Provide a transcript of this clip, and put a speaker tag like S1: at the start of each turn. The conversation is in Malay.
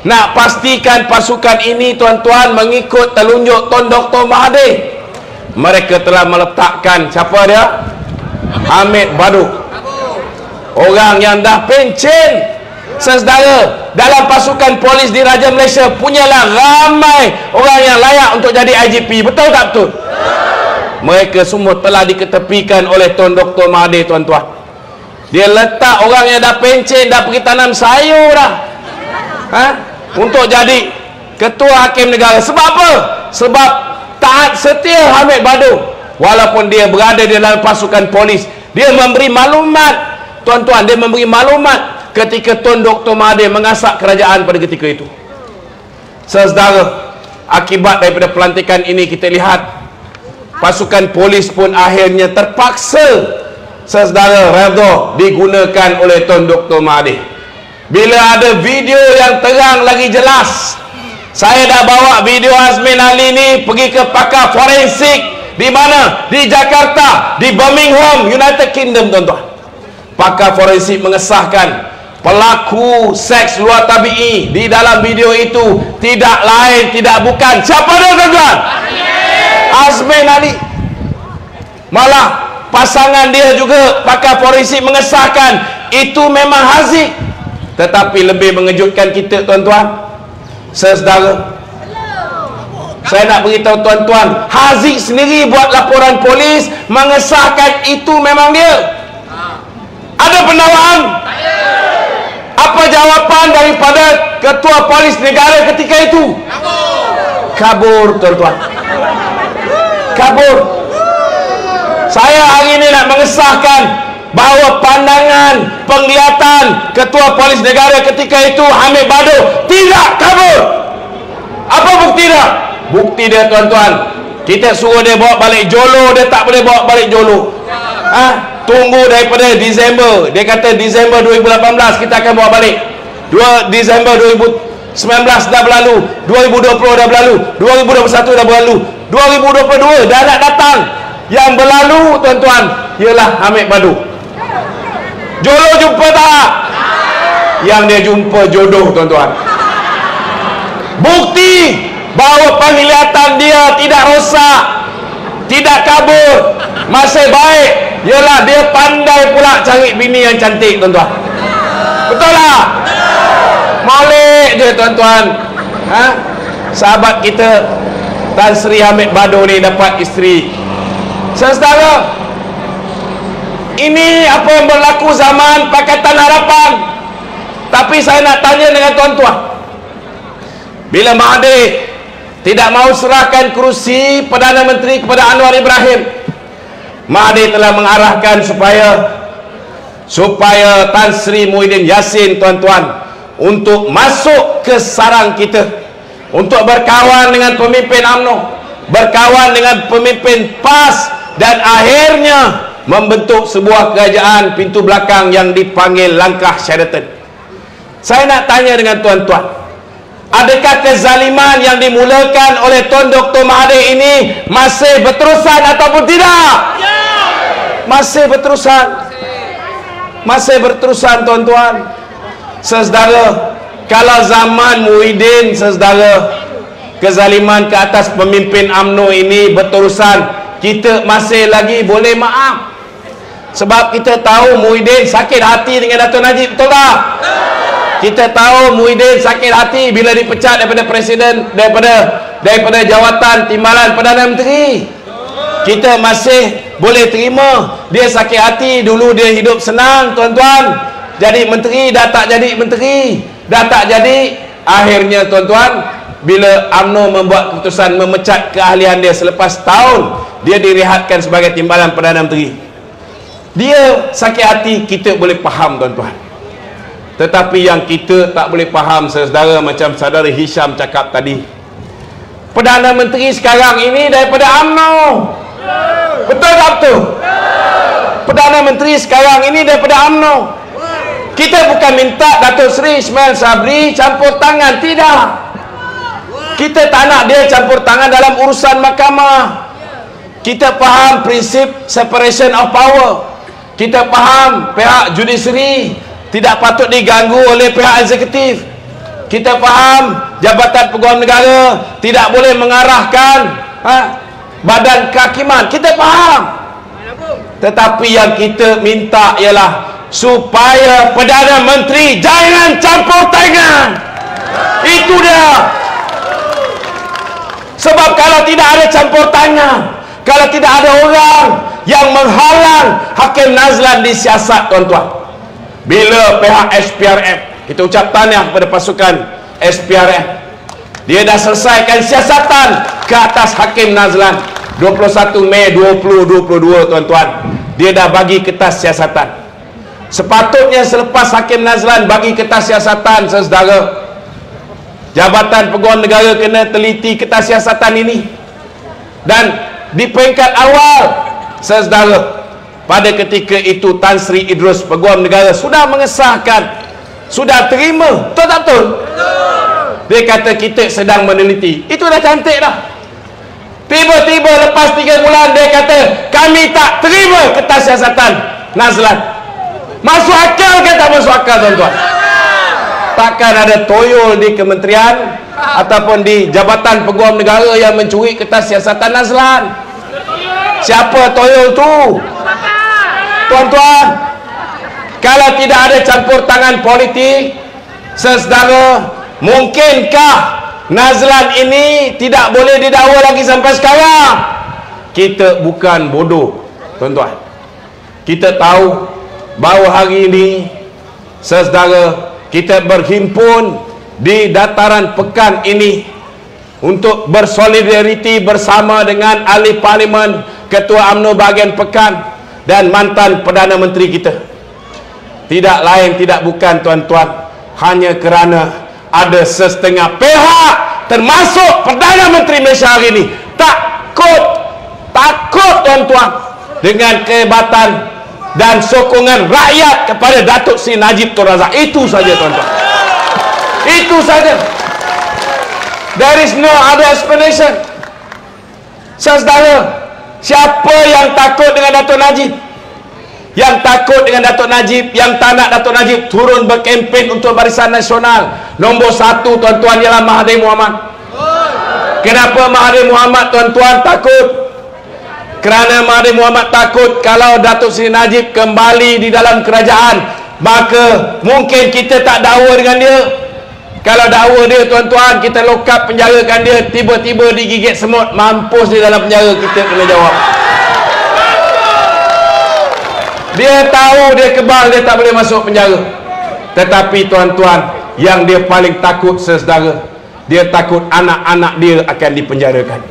S1: nak pastikan pasukan ini tuan-tuan mengikut telunjuk Tun Dr. Mahathir. Mereka telah meletakkan siapa dia? Hamid Badu, orang yang dah pencen. Saudara, dalam pasukan polis di Raja Malaysia punyalah ramai orang yang layak untuk jadi IGP. Betul tak betul? Mereka semua telah diketepikan oleh Tun Dr. Mahathir, tuan-tuan. Dia letak orang yang dah pencen, dah pergi tanam sayur dah, untuk jadi ketua hakim negara. Sebab apa? Sebab taat setia Hamid Badu. Walaupun dia berada di dalam pasukan polis, dia memberi maklumat, tuan-tuan, dia memberi maklumat ketika Tun Dr. Mahathir mengasak kerajaan pada ketika itu. Saudara, akibat daripada pelantikan ini kita lihat pasukan polis pun akhirnya terpaksa, saudara, redha digunakan oleh Tun Dr. Mahathir. Bila ada video yang terang lagi jelas, saya dah bawa video Azmin Ali ni pergi ke pakar forensik. Di mana? Di Jakarta, di Birmingham, United Kingdom, tuan-tuan. Pakar forensik mengesahkan pelaku seks luar tabi'i di dalam video itu tidak lain, tidak bukan. Siapa dia, tuan-tuan? Azmin Ali. Malah pasangan dia juga, pakar forensik mengesahkan itu memang Haziq. Tetapi lebih mengejutkan kita, tuan-tuan, saudara, saya nak beritahu tuan-tuan, Haziq sendiri buat laporan polis mengesahkan itu memang dia. Ada pendakwaan? Apa jawapan daripada ketua polis negara ketika itu? Kabur, tuan-tuan. Kabur. Saya hari ini nak mengesahkan bahawa pandangan, penglihatan ketua polis negara ketika itu Hamid Badu tidak kabur. Apa bukti dia? Bukti dia, tuan-tuan, kita suruh dia bawa balik Jolo, dia tak boleh bawa balik Jolo. Tunggu daripada Disember. Dia kata Disember 2018 kita akan bawa balik. 2 Disember 2019 dah berlalu, 2020 dah berlalu, 2021 dah berlalu, 2022 dah nak datang. Yang berlalu, tuan-tuan, ialah Hamid Badu. Jolo jumpa tak? Yang dia jumpa jodoh, tuan-tuan. Bukti bahawa penglihatan dia tidak rosak, tidak kabur, masih baik, ialah dia pandai pula cari bini yang cantik, tuan-tuan. Betul tak? Molek je, tuan-tuan. Sahabat kita Tan Sri Hamid Badu ni dapat isteri. Saudara, ini apa yang berlaku zaman Pakatan Harapan. Tapi saya nak tanya dengan tuan-tuan, bila Mahathir tidak mahu serahkan kerusi Perdana Menteri kepada Anwar Ibrahim, Mahathir telah mengarahkan supaya Tan Sri Muhyiddin Yassin, tuan-tuan, untuk masuk ke sarang kita, untuk berkawan dengan pemimpin UMNO, berkawan dengan pemimpin PAS, dan akhirnya membentuk sebuah kerajaan pintu belakang yang dipanggil Langkah Sheraton. Saya nak tanya dengan tuan-tuan, adakah kezaliman yang dimulakan oleh Tun Dr. Mahathir ini masih berterusan ataupun tidak? Masih berterusan. Masih berterusan, tuan-tuan. Saudara, kalau zaman Muhyiddin, saudara, kezaliman ke atas pemimpin UMNO ini berterusan, kita masih lagi boleh maaf. Sebab kita tahu Muhyiddin sakit hati dengan Dato' Najib, betul tak? Kita tahu Muhyiddin sakit hati bila dipecat daripada presiden, daripada jawatan timbalan Perdana Menteri. Kita masih boleh terima dia sakit hati. Dulu dia hidup senang, tuan-tuan, jadi menteri, dah tak jadi menteri, dah tak jadi. Akhirnya, tuan-tuan, bila UMNO membuat keputusan memecat keahlian dia selepas tahun dia direhatkan sebagai timbalan Perdana Menteri, dia sakit hati, kita boleh faham, tuan-tuan. Tetapi yang kita tak boleh faham, saudara, macam saudara Hisham cakap tadi, Perdana Menteri sekarang ini daripada UMNO. Betul tak betul? Perdana Menteri sekarang ini daripada UMNO. Kita bukan minta Datuk Seri Ismail Sabri campur tangan, tidak. Kita tak nak dia campur tangan dalam urusan mahkamah. Kita faham prinsip separation of power. Kita faham pihak judisiari tidak patut diganggu oleh pihak eksekutif. Kita faham Jabatan Peguam Negara tidak boleh mengarahkan badan kehakiman. Kita faham. Tetapi yang kita minta ialah supaya Perdana Menteri jangan campur tangan. Itu dia. Sebab kalau tidak ada campur tangan, kalau tidak ada orang yang menghalang Hakim Nazlan disiasat, tuan-tuan, bila pihak SPRM, kita ucap tahniah kepada pasukan SPRM, dia dah selesaikan siasatan ke atas Hakim Nazlan 21 Mei 2022, tuan-tuan. Dia dah bagi kertas siasatan. Sepatutnya selepas Hakim Nazlan bagi kertas siasatan, saudara, Jabatan Peguam Negara kena teliti kertas siasatan ini. Dan di peringkat awal, saudara, pada ketika itu Tan Sri Idrus, Peguam Negara, sudah mengesahkan, sudah terima. Betul tak betul? Dia kata kita sedang meneliti. Itu dah cantik dah. Tiba-tiba lepas 3 bulan dia kata kami tak terima kertas siasatan Nazlan. Masuk akal ke tak masuk akal, tuan-tuan? Takkan ada toyol di kementerian ataupun di Jabatan Peguam Negara yang mencuri kertas siasatan Nazlan? Siapa toyol tu? Tuan-tuan, kalau tidak ada campur tangan politik, saudara, mungkinkah Nazlan ini tidak boleh didakwa lagi sampai sekarang? Kita bukan bodoh, tuan-tuan. Kita tahu bahawa hari ini, saudara, kita berhimpun di dataran pekan ini untuk bersolidariti bersama dengan ahli parlimen, Ketua UMNO bahagian pekan dan mantan Perdana Menteri kita. Tidak lain tidak bukan, tuan-tuan, hanya kerana ada setengah pihak termasuk Perdana Menteri Malaysia hari ini takut, tuan-tuan, dengan kehebatan dan sokongan rakyat kepada Datuk Seri Najib Tun Razak. Itu saja, tuan-tuan. Itu saja. There is no other explanation. Saudara, siapa yang takut dengan Datuk Najib? Yang takut dengan Datuk Najib, yang tak nak Datuk Najib turun berkempen untuk Barisan Nasional, nombor 1, tuan-tuan, ialah Mahathir Mohamad. Kenapa Mahathir Mohamad, tuan-tuan, takut? Kerana Mahathir Mohamad takut kalau Datuk Seri Najib kembali di dalam kerajaan, maka mungkin kita tak dakwa dengan dia. Kalau dakwa dia, tuan-tuan, kita lokap, penjarakan dia, tiba-tiba digigit semut, mampus di dalam penjara, kita kena jawab. Dia tahu dia kebal, dia tak boleh masuk penjara. Tetapi, tuan-tuan, yang dia paling takut, saudara, dia takut anak-anak dia akan dipenjarakan.